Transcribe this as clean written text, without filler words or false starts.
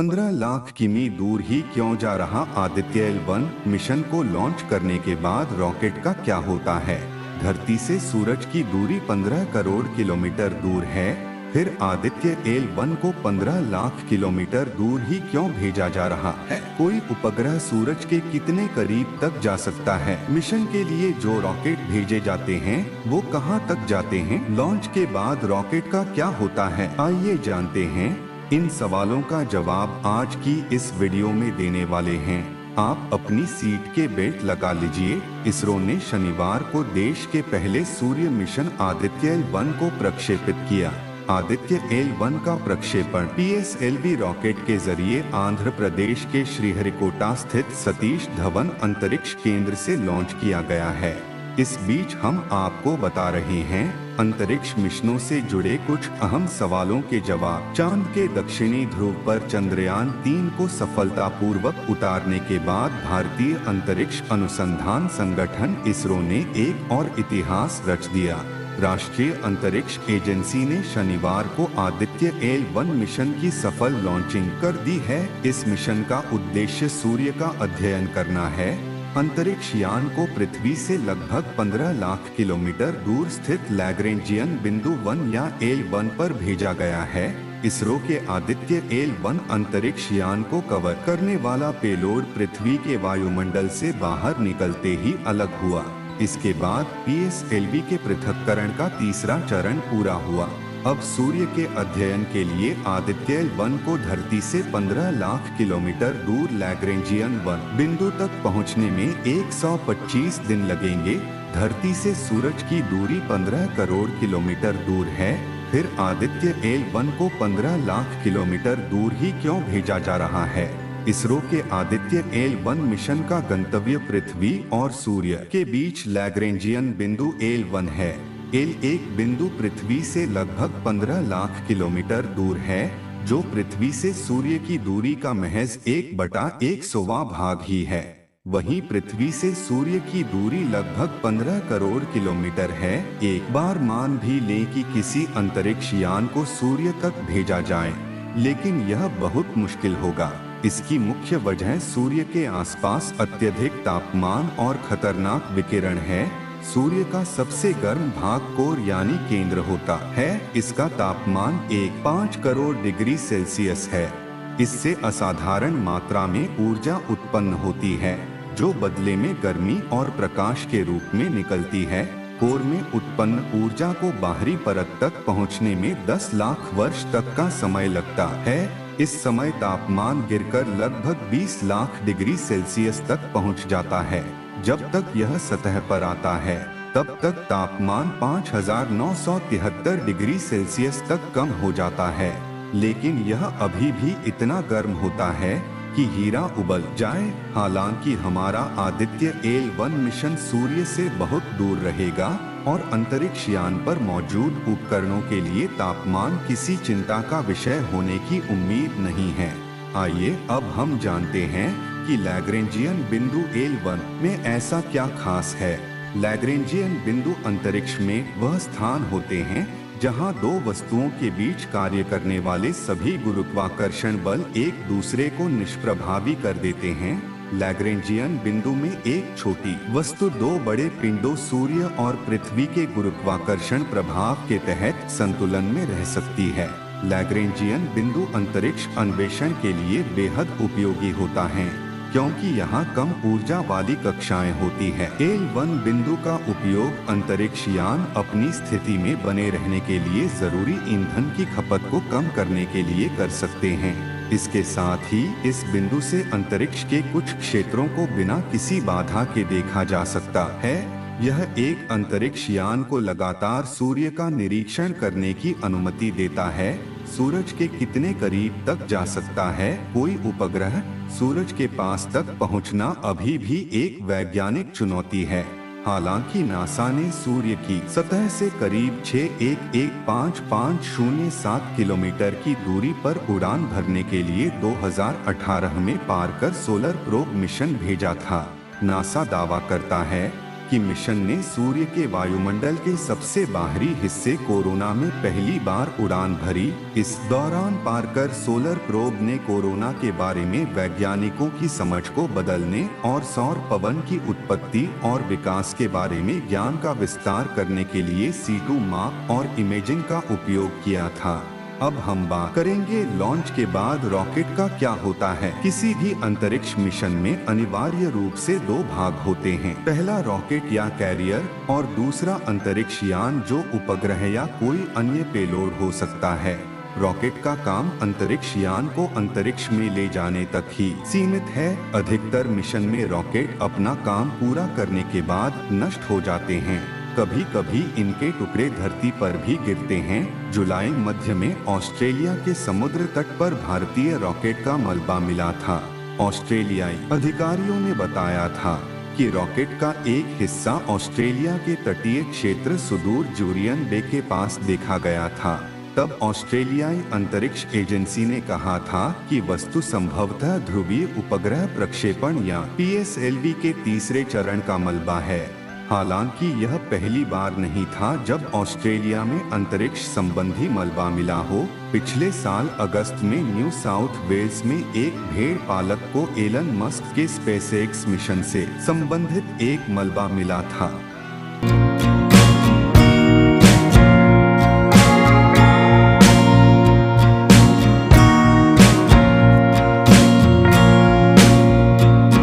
15 लाख किमी दूर ही क्यों जा रहा आदित्य L1 मिशन को लॉन्च करने के बाद रॉकेट का क्या होता है? धरती से सूरज की दूरी 15 करोड़ किलोमीटर दूर है, फिर आदित्य L1 को 15 लाख किलोमीटर दूर ही क्यों भेजा जा रहा है? कोई उपग्रह सूरज के कितने करीब तक जा सकता है? मिशन के लिए जो रॉकेट भेजे जाते हैं वो कहां तक जाते हैं? लॉन्च के बाद रॉकेट का क्या होता है? आइए जानते हैं। इन सवालों का जवाब आज की इस वीडियो में देने वाले हैं। आप अपनी सीट के बेल्ट लगा लीजिए। इसरो ने शनिवार को देश के पहले सूर्य मिशन आदित्य L1 को प्रक्षेपित किया। आदित्य L1 का प्रक्षेपण PSLV रॉकेट के जरिए आंध्र प्रदेश के श्रीहरिकोटा स्थित सतीश धवन अंतरिक्ष केंद्र से लॉन्च किया गया है। इस बीच हम आपको बता रहे हैं अंतरिक्ष मिशनों से जुड़े कुछ अहम सवालों के जवाब। चांद के दक्षिणी ध्रुव पर चंद्रयान 3 को सफलतापूर्वक उतारने के बाद भारतीय अंतरिक्ष अनुसंधान संगठन इसरो ने एक और इतिहास रच दिया। राष्ट्रीय अंतरिक्ष एजेंसी ने शनिवार को आदित्य L1 मिशन की सफल लॉन्चिंग कर दी है। इस मिशन का उद्देश्य सूर्य का अध्ययन करना है। अंतरिक्ष यान को पृथ्वी से लगभग 15 लाख किलोमीटर दूर स्थित लैग्रेंजियन बिंदु 1 या L1 पर भेजा गया है। इसरो के आदित्य L1 अंतरिक्ष यान को कवर करने वाला पेलोड पृथ्वी के वायुमंडल से बाहर निकलते ही अलग हुआ। इसके बाद PSLV के पृथक्करण का तीसरा चरण पूरा हुआ। अब सूर्य के अध्ययन के लिए आदित्य L1 को धरती से 15 लाख किलोमीटर दूर लैग्रेंजियन 1 बिंदु तक पहुंचने में 125 दिन लगेंगे। धरती से सूरज की दूरी 15 करोड़ किलोमीटर दूर है, फिर आदित्य L1 को 15 लाख किलोमीटर दूर ही क्यों भेजा जा रहा है? इसरो के आदित्य L1 मिशन का गंतव्य पृथ्वी और सूर्य के बीच लैग्रेंजियन बिंदु L1 है। L1 बिंदु पृथ्वी से लगभग 15 लाख किलोमीटर दूर है, जो पृथ्वी से सूर्य की दूरी का महज 1/100वां भाग ही है। वहीं पृथ्वी से सूर्य की दूरी लगभग 15 करोड़ किलोमीटर है। एक बार मान भी लें कि किसी अंतरिक्ष यान को सूर्य तक भेजा जाए, लेकिन यह बहुत मुश्किल होगा। इसकी मुख्य वजह सूर्य के आसपास अत्यधिक तापमान और खतरनाक विकिरण है। सूर्य का सबसे गर्म भाग कोर यानी केंद्र होता है। इसका तापमान 5 करोड़ डिग्री सेल्सियस है। इससे असाधारण मात्रा में ऊर्जा उत्पन्न होती है, जो बदले में गर्मी और प्रकाश के रूप में निकलती है। कोर में उत्पन्न ऊर्जा को बाहरी परत तक पहुंचने में 10 लाख वर्ष तक का समय लगता है। इस समय तापमान गिरकर लगभग 20 लाख डिग्री सेल्सियस तक पहुंच जाता है। जब तक यह सतह पर आता है, तब तक तापमान 5973 डिग्री सेल्सियस तक कम हो जाता है, लेकिन यह अभी भी इतना गर्म होता है कि हीरा उबल जाए। हालांकि हमारा आदित्य L1 मिशन सूर्य से बहुत दूर रहेगा और अंतरिक्ष यान पर मौजूद उपकरणों के लिए तापमान किसी चिंता का विषय होने की उम्मीद नहीं है। आइए अब हम जानते हैं कि लैग्रेंजियन बिंदु L1 में ऐसा क्या खास है। लैग्रेंजियन बिंदु अंतरिक्ष में वह स्थान होते हैं जहां दो वस्तुओं के बीच कार्य करने वाले सभी गुरुत्वाकर्षण बल एक दूसरे को निष्प्रभावी कर देते हैं। लैग्रेंजियन बिंदु में एक छोटी वस्तु दो बड़े पिंडों सूर्य और पृथ्वी के गुरुत्वाकर्षण प्रभाव के तहत संतुलन में रह सकती है। लैग्रेंजियन बिंदु अंतरिक्ष अन्वेषण के लिए बेहद उपयोगी होता है, क्योंकि यहाँ कम ऊर्जा वाली कक्षाएं होती है। L1 बिंदु का उपयोग अंतरिक्ष यान अपनी स्थिति में बने रहने के लिए जरूरी ईंधन की खपत को कम करने के लिए कर सकते हैं। इसके साथ ही इस बिंदु से अंतरिक्ष के कुछ क्षेत्रों को बिना किसी बाधा के देखा जा सकता है। यह एक अंतरिक्ष यान को लगातार सूर्य का निरीक्षण करने की अनुमति देता है। सूरज के कितने करीब तक जा सकता है कोई उपग्रह? सूरज के पास तक पहुंचना अभी भी एक वैज्ञानिक चुनौती है। हालांकि नासा ने सूर्य की सतह से करीब 6,115,507 किलोमीटर की दूरी पर उड़ान भरने के लिए 2018 में पार्कर सोलर प्रोब मिशन भेजा था। नासा दावा करता है कि मिशन ने सूर्य के वायुमंडल के सबसे बाहरी हिस्से कोरोना में पहली बार उड़ान भरी। इस दौरान पार्कर सोलर प्रोब ने कोरोना के बारे में वैज्ञानिकों की समझ को बदलने और सौर पवन की उत्पत्ति और विकास के बारे में ज्ञान का विस्तार करने के लिए C2 माप और इमेजिंग का उपयोग किया था। अब हम बात करेंगे लॉन्च के बाद रॉकेट का क्या होता है। किसी भी अंतरिक्ष मिशन में अनिवार्य रूप से दो भाग होते हैं, पहला रॉकेट या कैरियर और दूसरा अंतरिक्ष यान जो उपग्रह या कोई अन्य पेलोड हो सकता है। रॉकेट का काम अंतरिक्ष यान को अंतरिक्ष में ले जाने तक ही सीमित है। अधिकतर मिशन में रॉकेट अपना काम पूरा करने के बाद नष्ट हो जाते हैं। कभी कभी इनके टुकड़े धरती पर भी गिरते हैं। जुलाई मध्य में ऑस्ट्रेलिया के समुद्र तट पर भारतीय रॉकेट का मलबा मिला था। ऑस्ट्रेलियाई अधिकारियों ने बताया था कि रॉकेट का एक हिस्सा ऑस्ट्रेलिया के तटीय क्षेत्र सुदूर जूरियन बे के पास देखा गया था। तब ऑस्ट्रेलियाई अंतरिक्ष एजेंसी ने कहा था कि वस्तु संभवतः ध्रुवीय उपग्रह प्रक्षेपण या PSLV के तीसरे चरण का मलबा है। हालांकि यह पहली बार नहीं था जब ऑस्ट्रेलिया में अंतरिक्ष संबंधी मलबा मिला हो। पिछले साल अगस्त में न्यू साउथ वेल्स में एक भेड़ पालक को एलन मस्क के स्पेसएक्स मिशन से संबंधित एक मलबा मिला था।